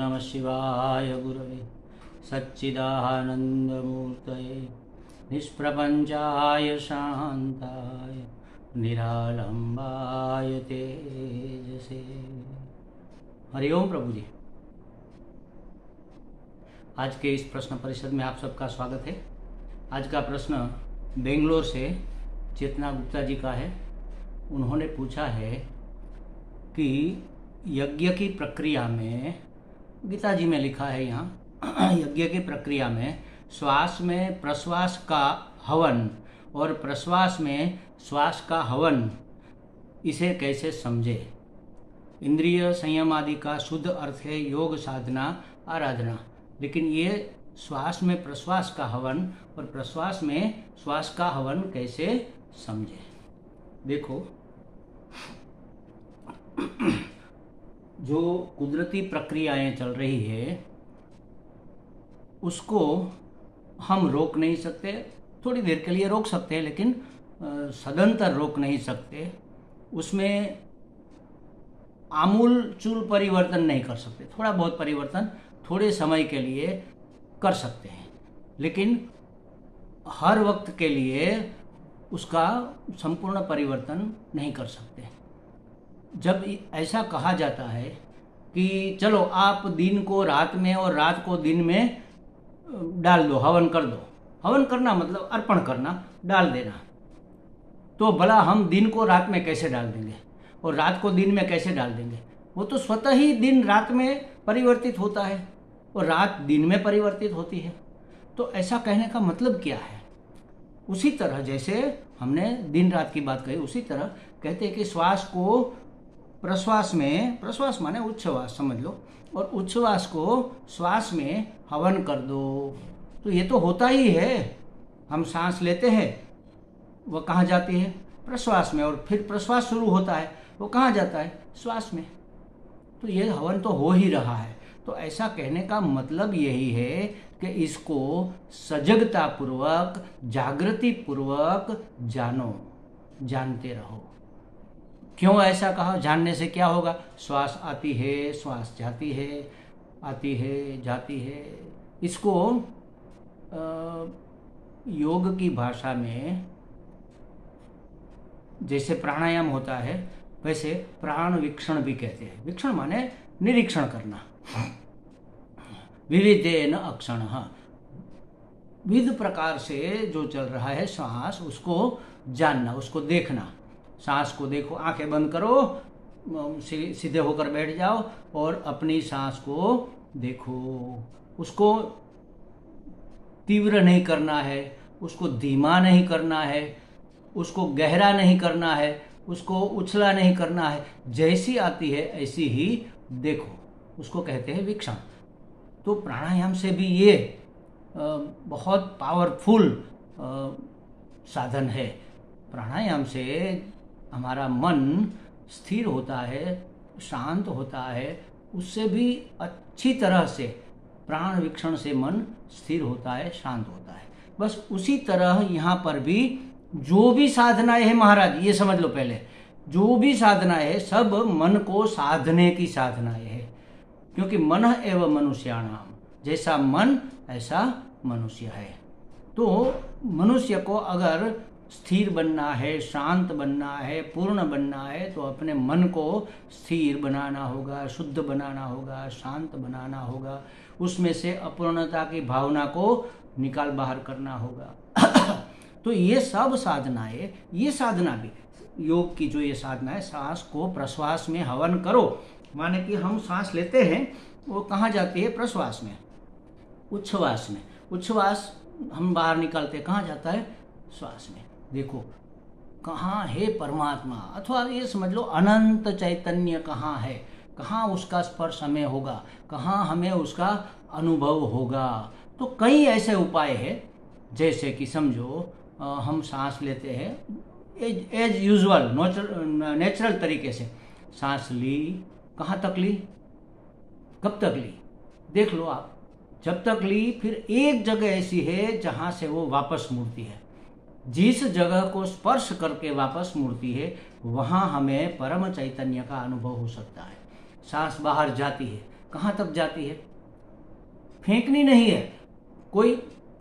नमः शिवाय गुरवे सच्चिदानन्दमूर्तये निष्प्रपञ्चाय शान्ताय निरालम्बाय तेजसे। हरिओम प्रभु जी। आज के इस प्रश्न परिषद में आप सबका स्वागत है। आज का प्रश्न बेंगलोर से चेतना गुप्ता जी का है। उन्होंने पूछा है कि यज्ञ की प्रक्रिया में, गीता जी में लिखा है यहाँ, यज्ञ की प्रक्रिया में श्वास में प्रश्वास का हवन और प्रश्वास में श्वास का हवन, इसे कैसे समझे। इंद्रिय संयम आदि का शुद्ध अर्थ है योग साधना आराधना, लेकिन ये श्वास में प्रश्वास का हवन और प्रश्वास में श्वास का हवन कैसे समझे। देखो, जो कुदरती प्रक्रियाएं चल रही है उसको हम रोक नहीं सकते। थोड़ी देर के लिए रोक सकते हैं, लेकिन सदंतर रोक नहीं सकते। उसमें आमूल चूल परिवर्तन नहीं कर सकते। थोड़ा बहुत परिवर्तन थोड़े समय के लिए कर सकते हैं, लेकिन हर वक्त के लिए उसका संपूर्ण परिवर्तन नहीं कर सकते। जब ऐसा कहा जाता है कि चलो आप दिन को रात में और रात को दिन में डाल दो, हवन कर दो। हवन करना मतलब अर्पण करना, डाल देना। तो भला हम दिन को रात में कैसे डाल देंगे और रात को दिन में कैसे डाल देंगे? वो तो स्वतः ही दिन रात में परिवर्तित होता है और रात दिन में परिवर्तित होती है। तो ऐसा कहने का मतलब क्या है? उसी तरह जैसे हमने दिन रात की बात कही, उसी तरह कहते हैं कि श्वास को प्रश्वास में, प्रश्वास माने उच्छ्वास समझ लो, और उच्छ्वास को श्वास में हवन कर दो। तो ये तो होता ही है। हम सांस लेते हैं, वो कहाँ जाती है? प्रश्वास में, और फिर प्रश्वास शुरू होता है, वो कहाँ जाता है? श्वास में। तो ये हवन तो हो ही रहा है। तो ऐसा कहने का मतलब यही है कि इसको सजगता पूर्वक, जागृति पूर्वक जानो, जानते रहो। क्यों ऐसा कहा? जानने से क्या होगा? श्वास आती है, श्वास जाती है, आती है, जाती है। इसको योग की भाषा में जैसे प्राणायाम होता है, वैसे प्राण वीक्षण भी कहते हैं। वीक्षण माने निरीक्षण करना। विविधेन अक्षणः, विविध प्रकार से जो चल रहा है सांस, उसको जानना, उसको देखना। सांस को देखो, आंखें बंद करो, सीधे होकर बैठ जाओ और अपनी सांस को देखो। उसको तीव्र नहीं करना है, उसको धीमा नहीं करना है, उसको गहरा नहीं करना है, उसको उछला नहीं करना है। जैसी आती है ऐसी ही देखो, उसको कहते हैं वीक्षण। तो प्राणायाम से भी ये बहुत पावरफुल साधन है। प्राणायाम से हमारा मन स्थिर होता है, शांत होता है। उससे भी अच्छी तरह से प्राण वीक्षण से मन स्थिर होता है, शांत होता है। बस उसी तरह यहाँ पर भी जो भी साधनाएं हैं महाराज, ये समझ लो पहले, जो भी साधनाएं है सब मन को साधने की साधनाएं है। क्योंकि मन एवं मनुष्याणाम, जैसा मन ऐसा मनुष्य है। तो मनुष्य को अगर स्थिर बनना है, शांत बनना है, पूर्ण बनना है, तो अपने मन को स्थिर बनाना होगा, शुद्ध बनाना होगा, शांत बनाना होगा। उसमें से अपूर्णता की भावना को निकाल बाहर करना होगा। तो ये सब साधनाएं, ये साधना भी योग की जो ये साधना है, सांस को प्रश्वास में हवन करो, माने कि हम सांस लेते हैं, वो कहाँ जाती है? प्रश्वास में, उच्छ्वास में। उच्छ्वास हम बाहर निकालते हैं, कहाँ जाता है? श्वास में। देखो कहाँ है परमात्मा, अथवा ये समझ लो अनंत चैतन्य कहाँ है, कहाँ उसका स्पर्श हमें होगा, कहाँ हमें उसका अनुभव होगा। तो कई ऐसे उपाय हैं, जैसे कि समझो हम सांस लेते हैं एज यूजुअल, नेचुरल तरीके से सांस ली, कहाँ तक ली, कब तक ली, देख लो आप। जब तक ली, फिर एक जगह ऐसी है जहाँ से वो वापस मुड़ती है। जिस जगह को स्पर्श करके वापस मुड़ती है, वहाँ हमें परम चैतन्य का अनुभव हो सकता है। सांस बाहर जाती है, कहाँ तक जाती है? फेंकनी नहीं है, कोई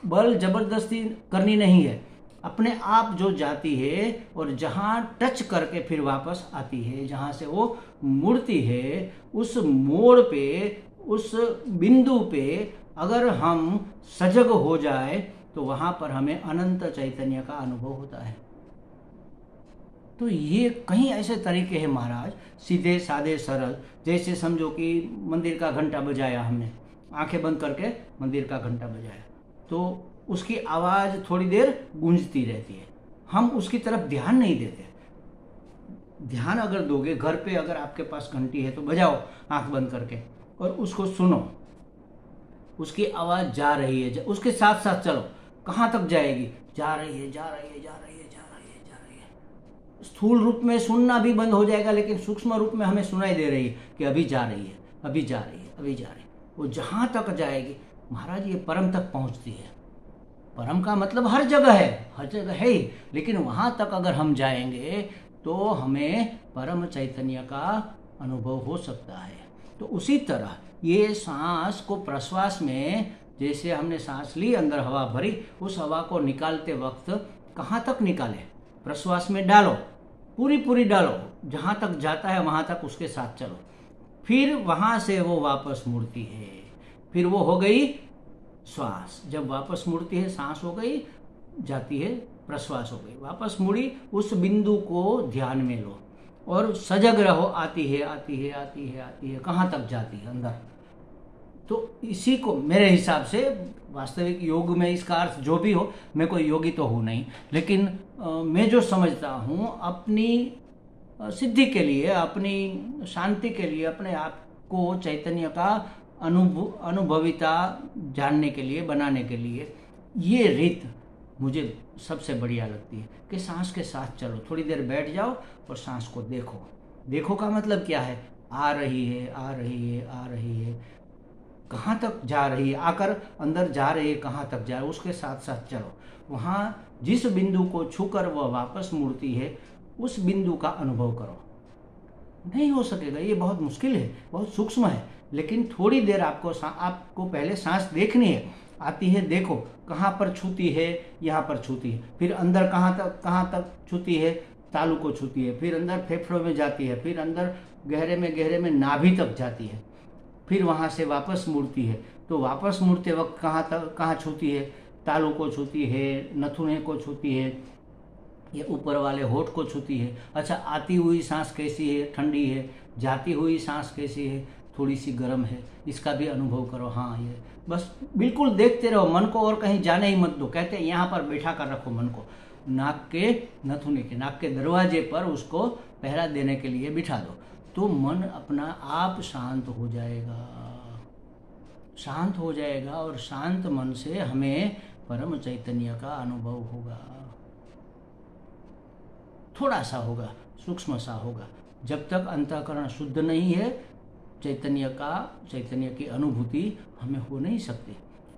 बल जबरदस्ती करनी नहीं है, अपने आप जो जाती है और जहाँ टच करके फिर वापस आती है, जहाँ से वो मुड़ती है, उस मोड़ पे, उस बिंदु पे अगर हम सजग हो जाए तो वहाँ पर हमें अनंत चैतन्य का अनुभव होता है। तो ये कई ऐसे तरीके हैं महाराज, सीधे साधे सरल। जैसे समझो कि मंदिर का घंटा बजाया हमने, आंखें बंद करके मंदिर का घंटा बजाया, तो उसकी आवाज़ थोड़ी देर गूंजती रहती है, हम उसकी तरफ ध्यान नहीं देते। ध्यान अगर दोगे, घर पे अगर आपके पास घंटी है तो बजाओ आंख बंद करके और उसको सुनो, उसकी आवाज़ जा रही है, उसके साथ साथ चलो, कहाँ तक जाएगी? जा रही है, जा रही है, जा रही है, जा रही है, जा रही है। स्थूल रूप में सुनना भी बंद हो जाएगा, लेकिन सूक्ष्म रूप में हमें सुनाई दे रही है कि अभी जा रही है, अभी जा रही है, अभी जा रही है। वो जहाँ तक जाएगी महाराज, ये परम तक पहुँचती है। परम का मतलब हर जगह है, हर जगह है ही, लेकिन वहाँ तक अगर हम जाएंगे तो हमें परम चैतन्य का अनुभव हो सकता है। तो उसी तरह ये सांस को प्रश्वास में, जैसे हमने सांस ली, अंदर हवा भरी, उस हवा को निकालते वक्त कहाँ तक निकाले? प्रश्वास में डालो, पूरी पूरी डालो, जहाँ तक जाता है वहाँ तक उसके साथ चलो, फिर वहाँ से वो वापस मुड़ती है, फिर वो हो गई श्वास। जब वापस मुड़ती है, सांस हो गई, जाती है, प्रश्वास हो गई, वापस मुड़ी, उस बिंदु को ध्यान में लो और सजग रहो, आती है, आती है, आती है, आती है, कहाँ तक जाती है? अंदर। तो इसी को मेरे हिसाब से वास्तविक योग में, इसका अर्थ जो भी हो, मैं कोई योगी तो हूँ नहीं, लेकिन मैं जो समझता हूँ, अपनी सिद्धि के लिए, अपनी शांति के लिए, अपने आप को चैतन्य का अनुभविता जानने के लिए, बनाने के लिए, ये रीत मुझे सबसे बढ़िया लगती है कि सांस के साथ चलो, थोड़ी देर बैठ जाओ और सांस को देखो। देखो का मतलब क्या है? आ रही है, आ रही है, आ रही है, कहाँ तक जा रही है, आकर अंदर जा रही है, कहाँ तक जा रही है, उसके साथ साथ चलो। वहाँ जिस बिंदु को छूकर वह वापस मुड़ती है, उस बिंदु का अनुभव करो। नहीं हो सकेगा, ये बहुत मुश्किल है, बहुत सूक्ष्म है, लेकिन थोड़ी देर आपको पहले सांस देखनी है, आती है, देखो कहाँ पर छूती है, यहाँ पर छूती है, फिर अंदर कहाँ तक छूती है, तालू को छूती है, फिर अंदर फेफड़ों में जाती है, फिर अंदर गहरे में नाभि तक जाती है, फिर वहाँ से वापस मुड़ती है। तो वापस मुड़ते वक्त कहाँ छूती है? तालू को छूती है, नथुने को छूती है, ये ऊपर वाले होठ को छूती है। अच्छा, आती हुई सांस कैसी है? ठंडी है। जाती हुई सांस कैसी है? थोड़ी सी गर्म है। इसका भी अनुभव करो। हाँ, ये बस बिल्कुल देखते रहो, मन को और कहीं जाने ही मत दो। कहते हैं यहाँ पर बैठा कर रखो मन को, नाक के नथुने के, नाक के दरवाजे पर उसको पहरा देने के लिए बिठा दो, तो मन अपना आप शांत हो जाएगा, शांत हो जाएगा। और शांत मन से हमें परम चैतन्य का अनुभव होगा, थोड़ा सा होगा, सूक्ष्म सा होगा। जब तक अंतःकरण शुद्ध नहीं है, चैतन्य की अनुभूति हमें हो नहीं सकती।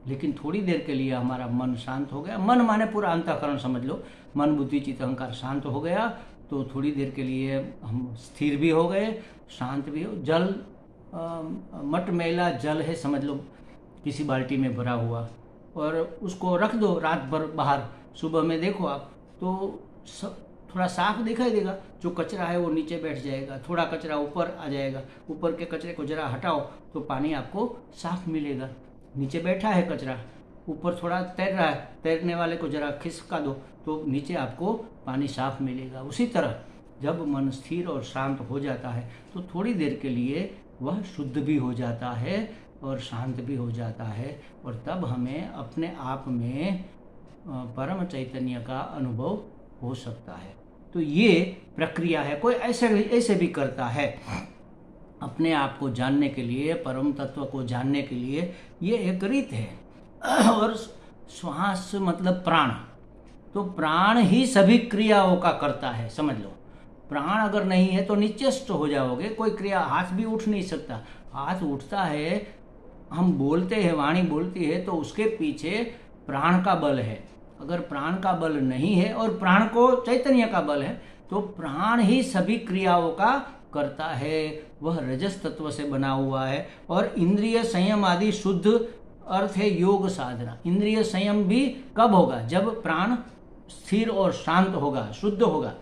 लेकिन थोड़ी देर के लिए हमारा मन शांत हो गया, मन माने पूरा अंतःकरण समझ लो, मन बुद्धि चित्त अहंकार शांत हो गया, तो थोड़ी देर के लिए हम स्थिर भी हो गए, शांत भी हो। जल मट मैला जल है समझ लो, किसी बाल्टी में भरा हुआ, और उसको रख दो रात भर बाहर, सुबह में देखो आप तो थोड़ा साफ दिखाई देगा, जो कचरा है वो नीचे बैठ जाएगा, थोड़ा कचरा ऊपर आ जाएगा, ऊपर के कचरे को जरा हटाओ तो पानी आपको साफ मिलेगा। नीचे बैठा है कचरा, ऊपर थोड़ा तैर रहा है, तैरने वाले को जरा खिसका दो तो नीचे आपको पानी साफ मिलेगा। उसी तरह जब मन स्थिर और शांत हो जाता है तो थोड़ी देर के लिए वह शुद्ध भी हो जाता है और शांत भी हो जाता है, और तब हमें अपने आप में परम चैतन्य का अनुभव हो सकता है। तो ये प्रक्रिया है, कोई ऐसे भी करता है अपने आप को जानने के लिए, परम तत्व को जानने के लिए, ये एक रीत है। और श्वास मतलब प्राण, तो प्राण ही सभी क्रियाओं का करता है, समझ लो। प्राण अगर नहीं है तो निश्चेष्ट हो जाओगे, कोई क्रिया, हाथ भी उठ नहीं सकता। हाथ उठता है, हम बोलते हैं, वाणी बोलती है, तो उसके पीछे प्राण का बल है। अगर प्राण का बल नहीं है और प्राण को चैतन्य का बल है, तो प्राण ही सभी क्रियाओं का करता है वह रजस तत्व से बना हुआ है। और इंद्रिय संयम आदि शुद्ध अर्थ है योग साधना। इंद्रिय संयम भी कब होगा? जब प्राण स्थिर और शांत होगा, शुद्ध होगा।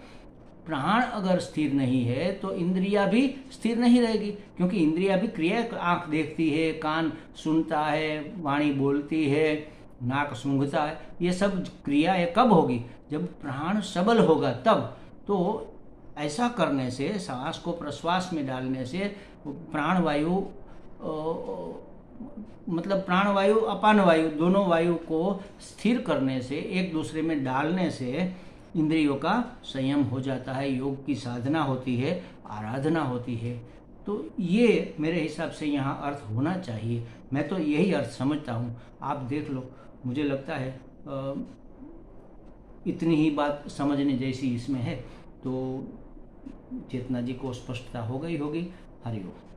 प्राण अगर स्थिर नहीं है तो इंद्रिया भी स्थिर नहीं रहेगी, क्योंकि इंद्रिया भी क्रिया, आंख देखती है, कान सुनता है, वाणी बोलती है, नाक सूंघता है, ये सब क्रियाएं कब होगी? जब प्राण सबल होगा तब। तो ऐसा करने से, सांस को प्रश्वास में डालने से प्राणवायु मतलब प्राणवायु अपान वायु दोनों वायु को स्थिर करने से, एक दूसरे में डालने से इंद्रियों का संयम हो जाता है। योग की साधना होती है, आराधना होती है। तो ये मेरे हिसाब से यहाँ अर्थ होना चाहिए। मैं तो यही अर्थ समझता हूँ, आप देख लो। मुझे लगता है इतनी ही बात समझने जैसी इसमें है। तो चेतना जी को स्पष्टता हो गई होगी। हरिओम।